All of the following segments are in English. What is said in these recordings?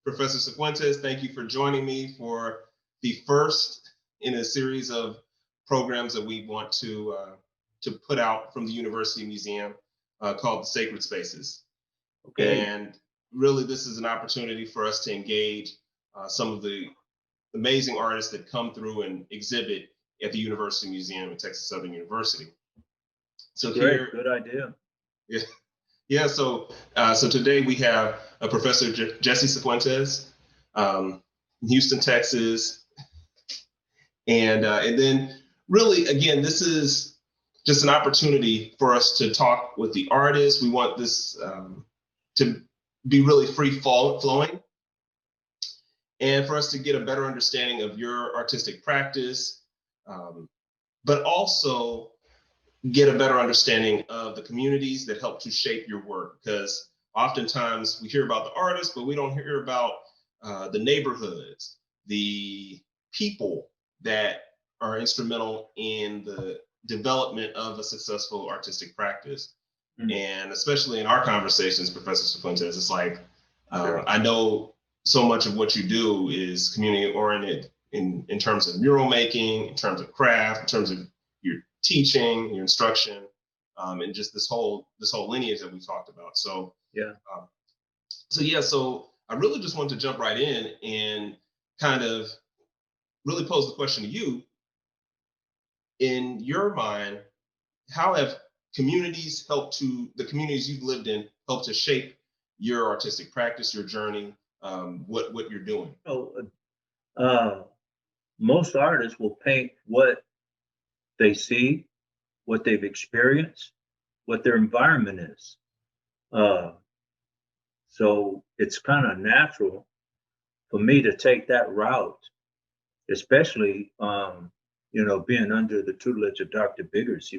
Professor Sifuentes, thank you for joining me for the first in a series of programs that we want to put out from the University Museum called the Sacred Spaces. Okay. And really, this is an opportunity for us to engage some of the amazing artists that come through and exhibit at the University Museum at Texas Southern University. So Great, good idea. Yeah. Yeah, so today we have Professor Jesse Sifuentes, Houston, Texas, and then really, again, this is just an opportunity for us to talk with the artists. We want this to be really free flowing, and for us to get a better understanding of your artistic practice, but also get a better understanding of the communities that help to shape your work, because oftentimes we hear about the artists, but we don't hear about the neighborhoods, the people that are instrumental in the development of a successful artistic practice. Mm-hmm. And especially in our conversations, Professor Sifuentes, it's like, sure. I know so much of what you do is community oriented in terms of mural making, in terms of craft, in terms of your teaching, your instruction, and just this whole lineage that we talked about. So so I really just want to jump right in and kind of really pose the question to you. In your mind, how have communities the communities you've lived in helped to shape your artistic practice, your journey, what you're doing? Most artists will paint what they see, what they've experienced, what their environment is. So it's kind of natural for me to take that route, especially, being under the tutelage of Dr. Biggers.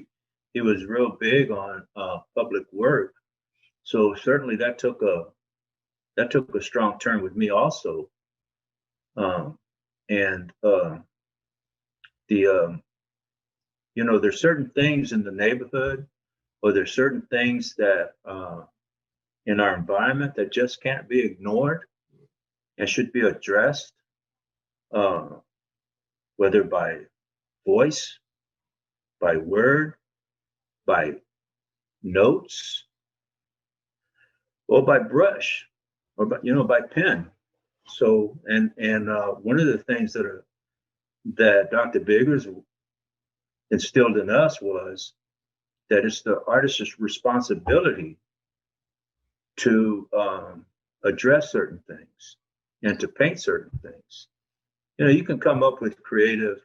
He was real big on public work. So certainly that took a strong turn with me also. There's certain things in the neighborhood, or there's certain things that in our environment that just can't be ignored and should be addressed, whether by voice, by word, by notes, or by brush, or by pen. So, and one of the things that Dr. Biggers instilled in us was that it's the artist's responsibility to address certain things and to paint certain things. You can come up with creative,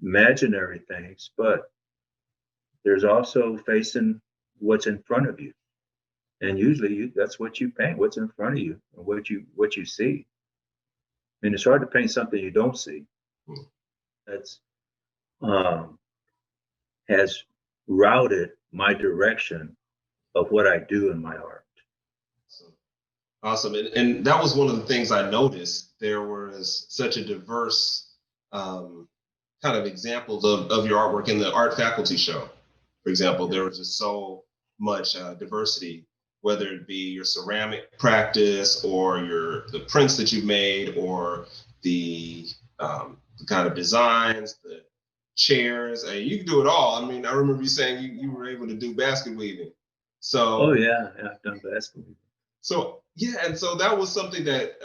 imaginary things, but there's also facing what's in front of you. And usually that's what you paint, what's in front of you, and what you see. I mean, it's hard to paint something you don't see. That's has routed my direction of what I do in my art. Awesome. And that was one of the things I noticed. There was such a diverse kind of examples of your artwork in the art faculty show. For example, there was just so much diversity, whether it be your ceramic practice or the prints that you've made, or the kind of designs, the chairs. You can do it all. I mean, I remember you saying you were able to do basket weaving. So. Oh yeah, I've done basket weaving. So and so that was something that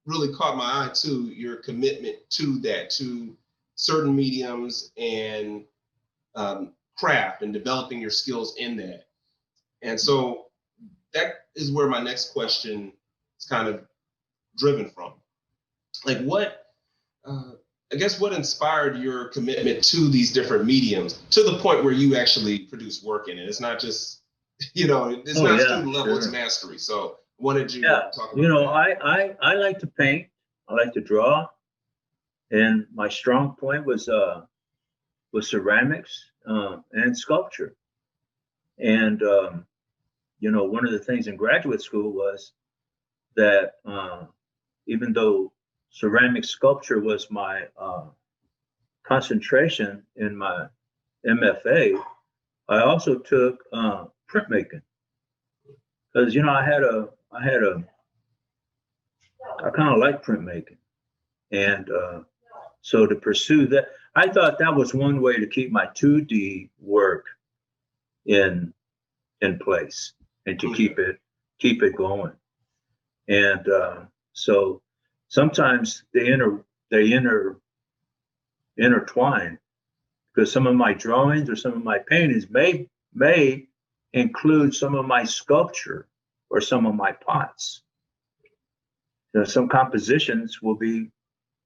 really caught my eye too. Your commitment to that, to certain mediums and craft, and developing your skills in that. And so that is where my next question is kind of driven from. Like what inspired your commitment to these different mediums to the point where you actually produce work in it? It's not just, it's not student level, it's mastery. So what did you talk about? I like to paint, I like to draw, and my strong point was ceramics and sculpture. And one of the things in graduate school was that even though ceramic sculpture was my concentration in my MFA, I also took printmaking, because I had a I kind of like printmaking. And so to pursue that, I thought that was one way to keep my 2D work in place and to keep it going. And so sometimes they intertwine, because some of my drawings or some of my paintings may include some of my sculpture or some of my pots. Some compositions will be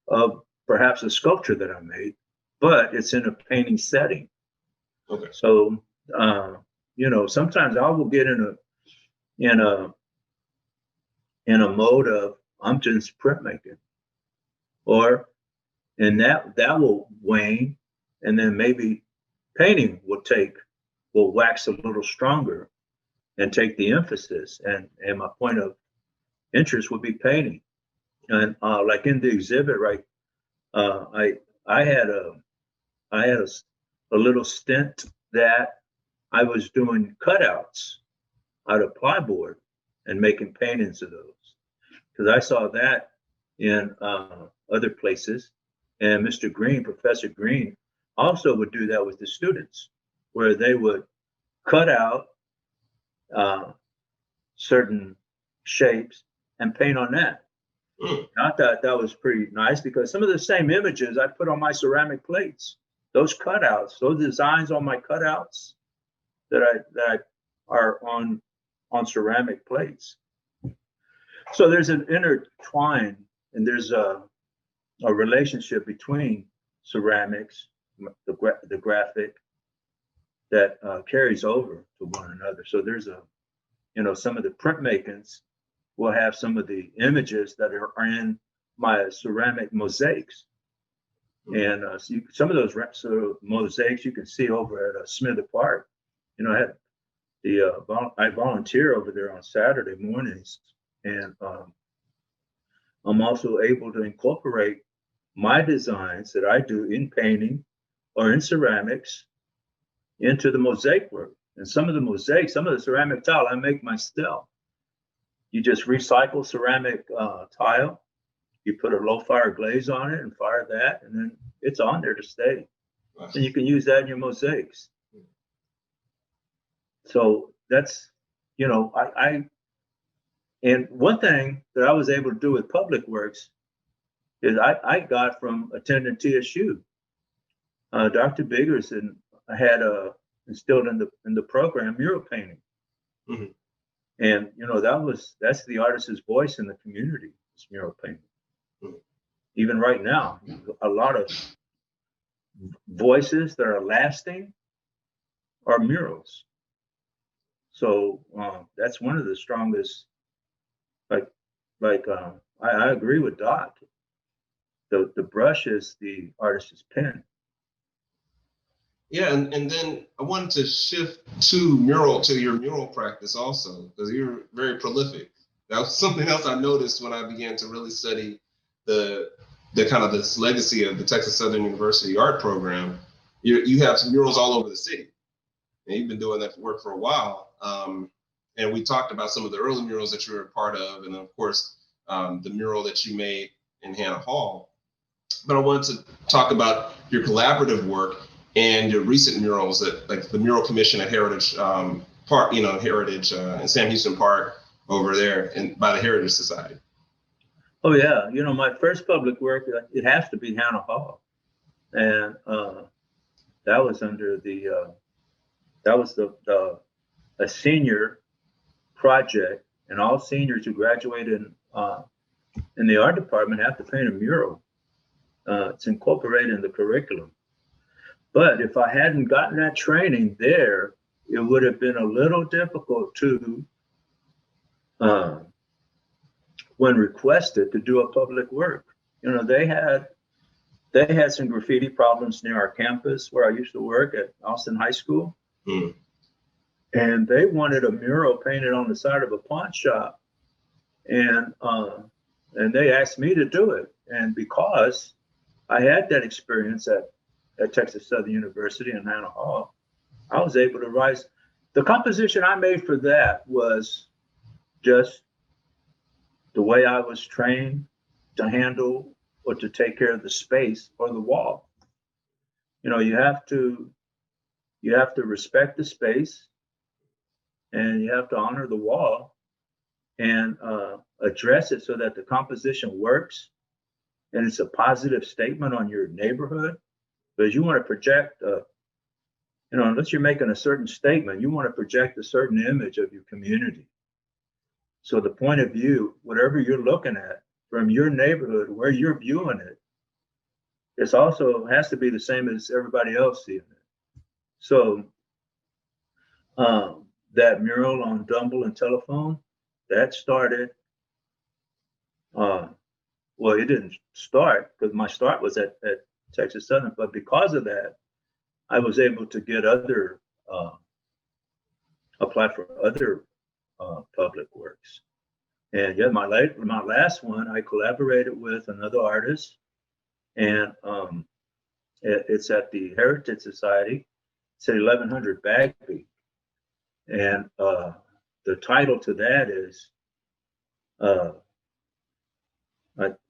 of perhaps a sculpture that I made, but it's in a painting setting. Okay. So sometimes I will get in a mode of I'm just printmaking, or and that will wane, and then maybe painting will wax a little stronger and take the emphasis, and my point of interest would be painting. And like in the exhibit, right, I had a little stint that I was doing cutouts out of plyboard and making paintings of those, because I saw that in other places. And Mr. Green, Professor Green, also would do that with the students, where they would cut out certain shapes and paint on that. I thought that was pretty nice, because some of the same images I put on my ceramic plates, those cutouts, those designs on my cutouts that are on ceramic plates. So there's an intertwine, and there's a relationship between ceramics, the graphic, that carries over to one another. So there's some of the printmakings will have some of the images that are in my ceramic mosaics. And some of those mosaics you can see over at Smithere Park. I had I volunteer over there on Saturday mornings, and I'm also able to incorporate my designs that I do in painting or in ceramics into the mosaic work. And some of the ceramic tile I make myself. You just recycle ceramic tile, you put a low fire glaze on it and fire that, and then it's on there to stay. Wow. And you can use that in your mosaics. So that's, and one thing that I was able to do with public works is I got from attending TSU. Dr. Biggers had instilled in the program mural painting. Mm-hmm. And that's the artist's voice in the community, is mural painting. Mm-hmm. Even right now, a lot of voices that are lasting are murals. So that's one of the strongest. I agree with Doc. The brush is the artist's pen. Yeah, and then I wanted to shift to your mural practice also, because you're very prolific. That was something else I noticed when I began to really study the kind of this legacy of the Texas Southern University art program. You have some murals all over the city, and you've been doing that work for a while. And we talked about some of the early murals that you were a part of, and of course, the mural that you made in Hannah Hall. But I wanted to talk about your collaborative work and your recent murals, that like the mural commission at Heritage Park, Heritage in Sam Houston Park over there, and by the Heritage Society. Oh yeah, my first public work, it has to be Hannah Hall, and that was under a senior project, and all seniors who graduated in the art department have to paint a mural. It's incorporated in the curriculum. But if I hadn't gotten that training there, it would have been a little difficult to, when requested, to do a public work. They had some graffiti problems near our campus where I used to work at Austin High School. Mm. And they wanted a mural painted on the side of a pawn shop. And they asked me to do it. And because I had that experience at Texas Southern University in Hannah Hall, I was able to rise. The composition I made for that was just the way I was trained to handle or to take care of the space or the wall. You have to respect the space, and you have to honor the wall, and address it so that the composition works and it's a positive statement on your neighborhood. Because you want to project, unless you're making a certain statement, you want to project a certain image of your community. So the point of view, whatever you're looking at from your neighborhood, where you're viewing it, it also has to be the same as everybody else seeing it. So that mural on Dumble and Telephone, that started, well, it didn't start because my start was at Texas Southern, but because of that, I was able to get apply for other public works. And yeah, my last one, I collaborated with another artist, and it's at the Heritage Society. It's at 1100 Bagby, and the title to that is, I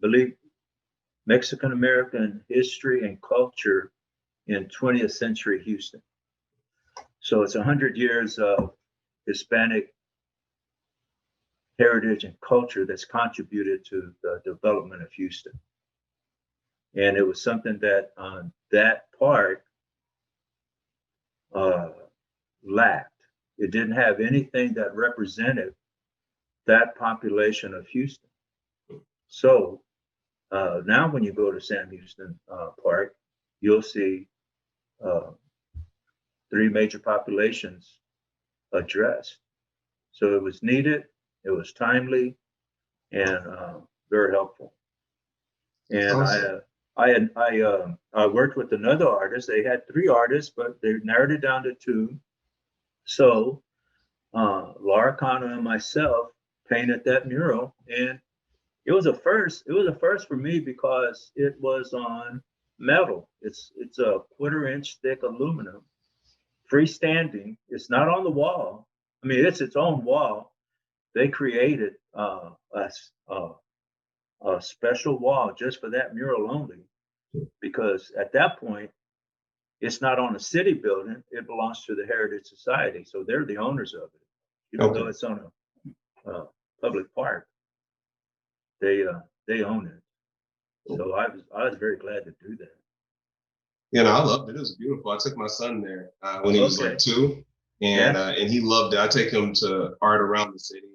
believe, Mexican American History and Culture in 20th Century Houston. So it's 100 years of Hispanic heritage and culture that's contributed to the development of Houston. And it was something that that park lacked. It didn't have anything that represented that population of Houston. So now when you go to Sam Houston Park, you'll see 3 major populations addressed. So it was needed, it was timely, and very helpful. And awesome. I worked with another artist. They had 3 artists, but they narrowed it down to 2. So Laura Connor and myself painted that mural, and it was a first. It was a first for me because it was on metal. It's a 1/4-inch thick aluminum, freestanding. It's not on the wall. I mean, it's its own wall. They created a special wall just for that mural only, because at that point, it's not on a city building. It belongs to the Heritage Society, so they're the owners of it. Even though it's on a public park, they own it. So I was very glad to do that. I loved it. It was beautiful. I took my son there when he was like 2, and he loved it. I take him to art around the city,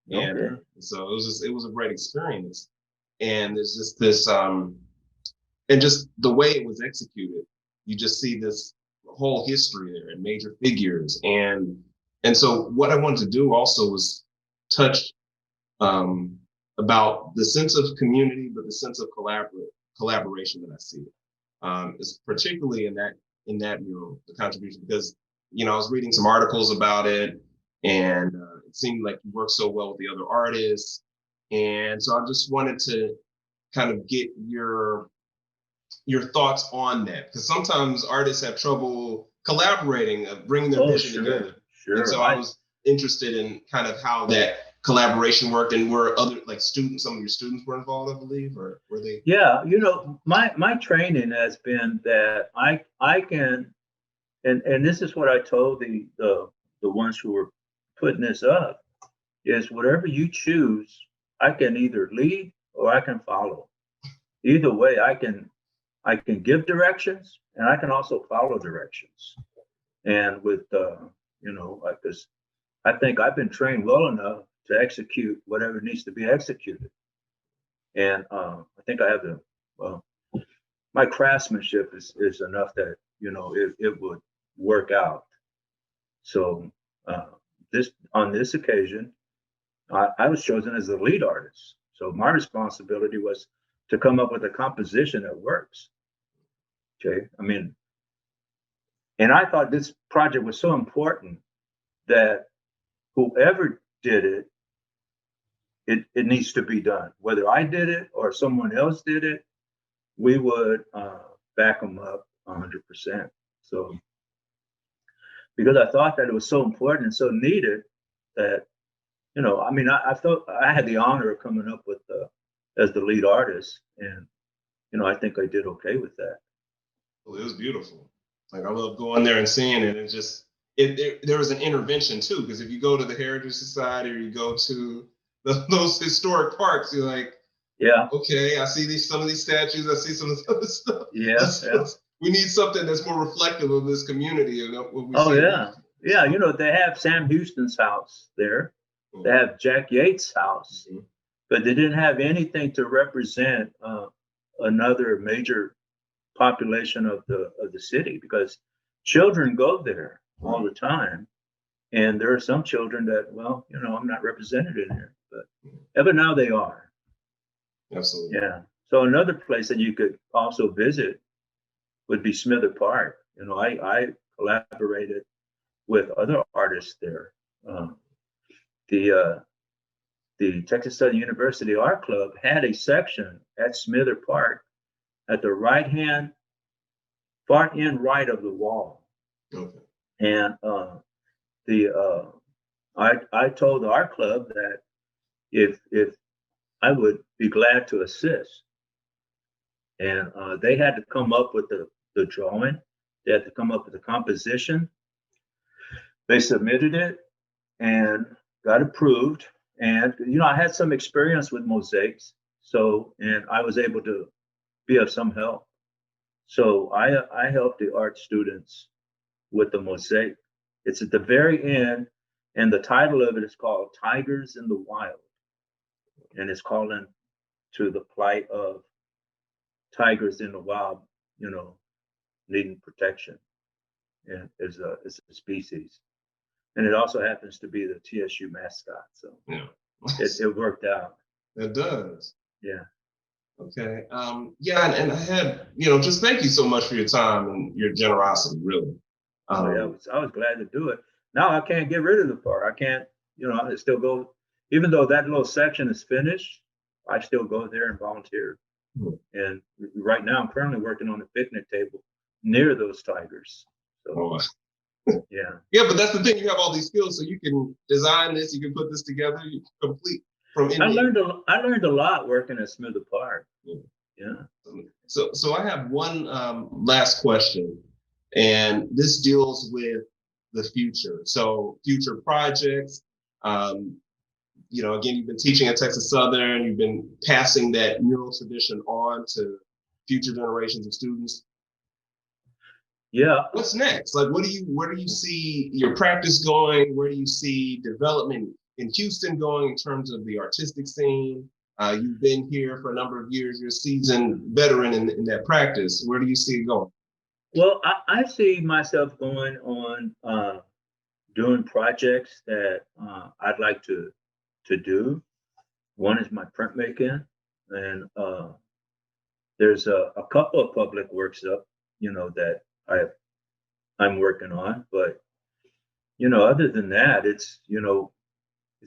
and so it was a great experience. And there's just this, and just the way it was executed, you just see this whole history there and major figures, and so what I wanted to do also was touch about the sense of community, but the sense of collaboration that I see. Is particularly in that mural, the contribution, because I was reading some articles about it, and it seemed like you worked so well with the other artists, and so I just wanted to kind of get your thoughts on that, because sometimes artists have trouble collaborating, bringing their vision together. Sure. And so I was interested in kind of how that collaboration worked, and were other some of your students were involved, I believe, or were they? Yeah, my training has been that I can, and this is what I told the ones who were putting this up, is whatever you choose, I can either lead or I can follow. Either way, I can give directions, and I can also follow directions. And with because I think I've been trained well enough to execute whatever needs to be executed. And I think I have my craftsmanship is enough that, it would work out. So on this occasion, I was chosen as the lead artist. So my responsibility was to come up with a composition that works. Okay. I mean, and I thought this project was so important that whoever did it, it needs to be done. Whether I did it or someone else did it, we would back them up 100%. So, because I thought that it was so important and so needed that I mean, I thought I had the honor of coming up with as the lead artist, and I think I did okay with that. Well, it was beautiful. Like I love going there and seeing it, and just there was an intervention too, because if you go to the Heritage Society or you go to those historic parks, you're like, Yeah, okay, I see some of these statues, I see some of this other stuff. yeah. We need something that's more reflective of this community and what we Oh see. yeah, yeah. They have Sam Houston's house there. They have Jack Yates' house, but they didn't have anything to represent another major population of the city, because children go there all the time, and there are some children that, well, I'm not represented in here, but ever now they are. Absolutely. Yeah. So another place that you could also visit would be Smithere Park. I collaborated with other artists there. The the Texas Southern University Art Club had a section at Smithere Park at the far end right of the wall. Okay. And I told the art club that if I would be glad to assist, and they had to come up with the drawing. They had to come up with the composition. They submitted it and got approved. And I had some experience with mosaics, and I was able to be of some help. So I helped the art students with the mosaic. It's at the very end, and the title of it is called Tigers in the Wild. And it's calling to the plight of tigers in the wild, needing protection, and as a species. And it also happens to be the TSU mascot. So yeah, it worked out. It does. Yeah. Okay. Yeah, and I had, just thank you so much for your time and your generosity, really. I was glad to do it. Now I can't get rid of the park. I can't, I still go, even though that little section is finished, I still go there and volunteer. And right now I'm currently working on a picnic table near those tigers. So, yeah. Yeah, but that's the thing. You have all these skills, so you can design this, you can put this together, you can complete from I learned a lot working at Smithere Park. Yeah. So I have one last question, and this deals with the future. So future projects. Again, you've been teaching at Texas Southern. You've been passing that mural tradition on to future generations of students. Yeah. What's next? Like, where do you see your practice going? Where do you see development in Houston going in terms of the artistic scene? You've been here for a number of years. You're a seasoned veteran in that practice. Where do you see it going? Well, I see myself going on doing projects that I'd like to do. One is my printmaking, and there's a couple of public works up, that I'm working on. But other than that, it's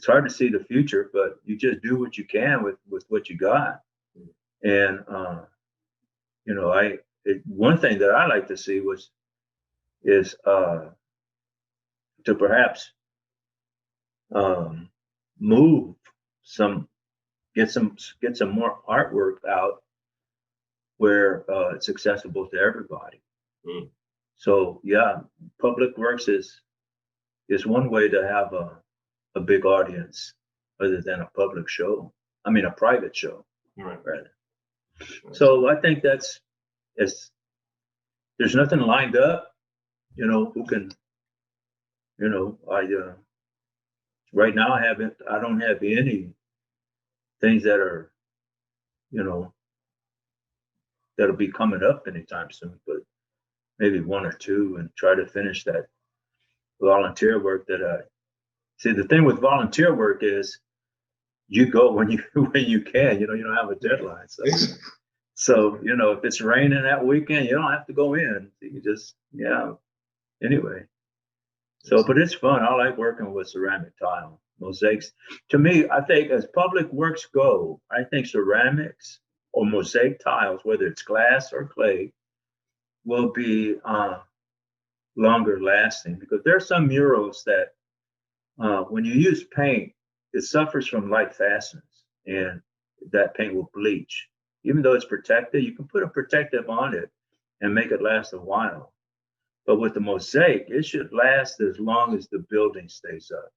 hard to see the future, but you just do what you can with what you got. And one thing that I like to see is to perhaps move get some more artwork out where it's accessible to everybody. So yeah, public works is one way to have a big audience other than a public show. I mean, a private show, rather. So I think there's nothing lined up, who can, right now I don't have any things that are, that'll be coming up anytime soon, but maybe one or two, and try to finish that volunteer work that see. The thing with volunteer work is you go when you can, you don't have a deadline. So if it's raining that weekend, you don't have to go in. You just, anyway. So, but it's fun. I like working with ceramic tile, mosaics. To me, I think as public works go, I think ceramics or mosaic tiles, whether it's glass or clay, will be longer lasting, because there are some murals that when you use paint, it suffers from light fastness, and that paint will bleach. Even though it's protected, you can put a protective on it and make it last a while. But with the mosaic, it should last as long as the building stays up.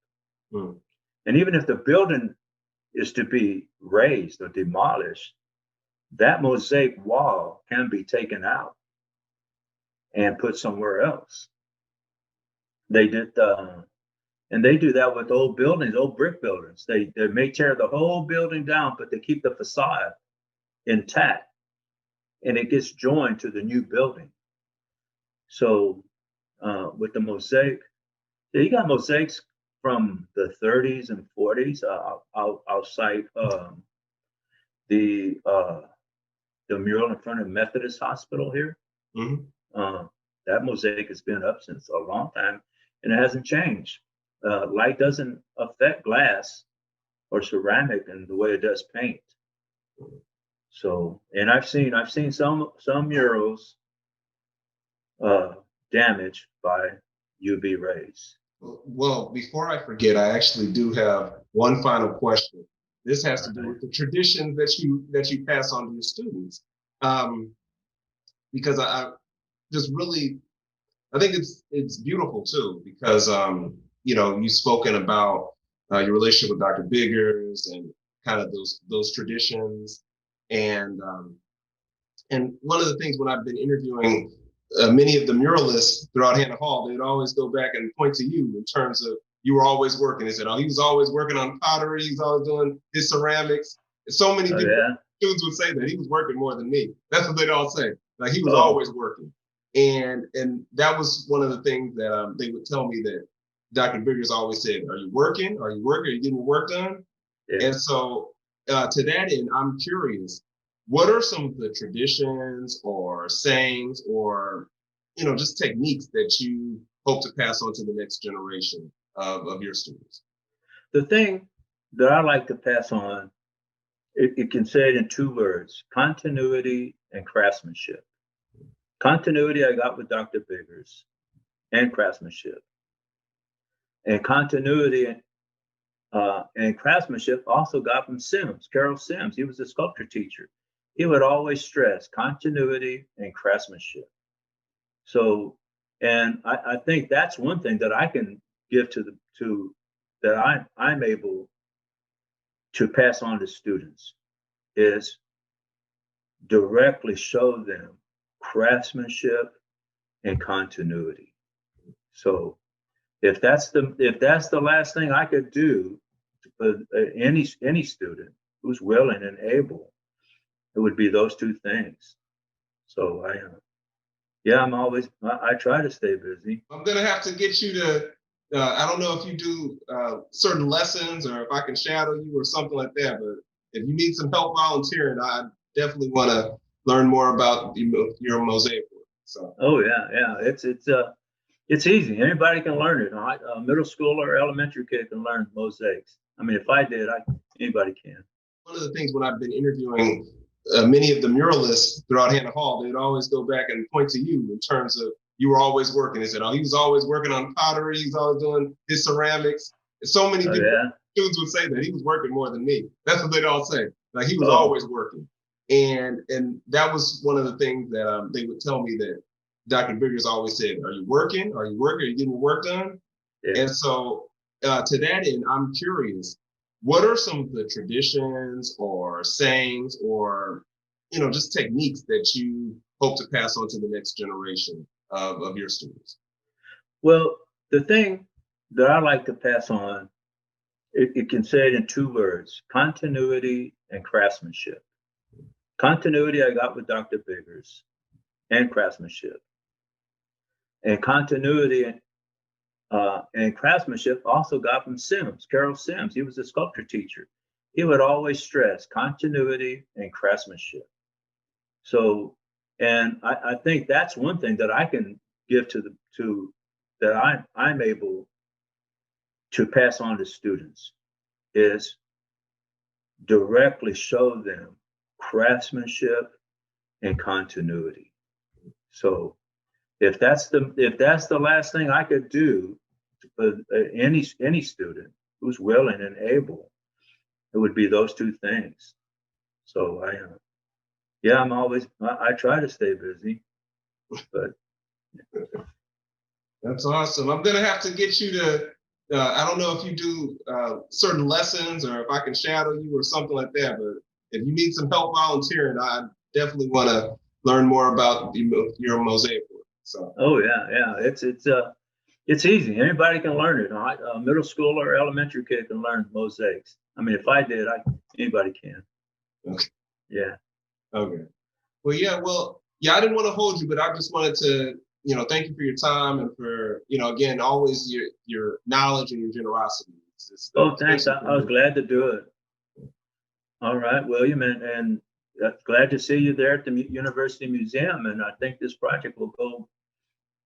Mm. And even if the building is to be raised or demolished, that mosaic wall can be taken out and put somewhere else. They did, and they do that with old buildings, old brick buildings. They may tear the whole building down, but they keep the facade intact, and it gets joined to the new building. So with the mosaic, yeah, you got mosaics from the 30s and 40s. I'll cite the mural in front of Methodist Hospital here. Mm-hmm. That mosaic has been up since a long time, and it hasn't changed. Light doesn't affect glass or ceramic in the way it does paint. So, and I've seen some murals damaged by UV rays. Well, before I forget, I actually do have one final question. This has to do with the traditions that you pass on to your students, because I just really I think it's beautiful too, because you've spoken about your relationship with Dr. Biggers and kind of those traditions, and one of the things when I've been interviewing many of the muralists throughout Hannah Hall, they'd always go back and point to you in terms of you were always working. They said, "Oh, he was always working on pottery. He was always doing his ceramics." And so many different students would say that he was working more than me. That's what they'd all say. Like he was always working. And that was one of the things that they would tell me that Dr. Biggers always said, "Are you working? Are you working? Are you getting your work done?" Yeah. And so to that end, I'm curious, what are some of the traditions or sayings or, just techniques that you hope to pass on to the next generation of your students? The thing that I like to pass on, it can say it in two words: continuity and craftsmanship. Continuity I got with Dr. Biggers, and craftsmanship. And continuity and craftsmanship also got from Sims, Carol Sims. He was a sculpture teacher. He would always stress continuity and craftsmanship. So, and I think that's one thing that I can give that I'm able to pass on to students is directly show them craftsmanship and continuity. So if that's the last thing I could do for any student who's willing and able, it would be those two things. So I try to stay busy. I'm gonna have to get you to. I don't know if you do certain lessons or if I can shadow you or something like that. But if you need some help volunteering, I definitely want to learn more about your mosaic work. So. Oh yeah, it's easy. Anybody can learn it. A middle school or elementary kid can learn mosaics. I mean, if I did, anybody can. One of the things when I've been interviewing many of the muralists throughout Hannah Hall, they'd always go back and point to you in terms of you were always working. They said, "Oh, he was always working on pottery. He was always doing his ceramics." And so many different students would say that he was working more than me. That's what they'd all say. Like he was always working. And that was one of the things that they would tell me that Dr. Biggers always said, "Are you working? Are you working? Are you getting your work done?" Yeah. And so to that end, I'm curious, what are some of the traditions or sayings or, just techniques that you hope to pass on to the next generation of your students? Well, the thing that I like to pass on, it can say it in two words: continuity and craftsmanship. Continuity I got with Dr. Biggers, and craftsmanship. And continuity and craftsmanship also got from Sims, Carol Sims. He was a sculpture teacher. He would always stress continuity and craftsmanship. So, and I think that's one thing that I can give that I'm able to pass on to students is directly show them craftsmanship and continuity. So if that's the last thing I could do for any student who's willing and able, it would be those two things. So yeah, I try to stay busy, but That's awesome. I'm gonna have to get you to. I don't know if you do certain lessons or if I can shadow you or something like that. But if you need some help volunteering, I definitely want to learn more about your mosaic work. So. oh yeah, it's easy. Anybody can learn it. A middle school or elementary kid can learn mosaics. I mean, if I did, anybody can. Okay. Yeah. Okay. Well, yeah. Well, yeah. I didn't want to hold you, but I just wanted to, thank you for your time and for, again, always your knowledge and your generosity. Oh, thanks. I was glad to do it. All right, William, and glad to see you there at the University Museum. And I think this project will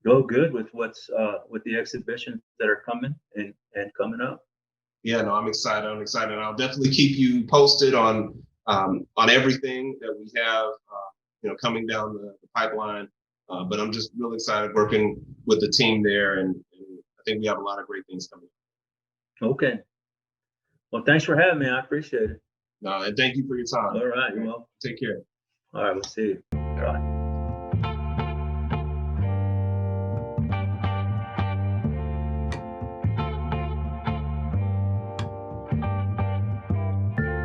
go good with with the exhibitions that are coming and coming up. Yeah, no, I'm excited. I'm excited. I'll definitely keep you posted on everything that we have, coming down the pipeline. But I'm just really excited working with the team there, and I think we have a lot of great things coming. Okay. Well, thanks for having me. I appreciate it. And thank you for your time. All right. Well, take care. All right. We'll see you. All right.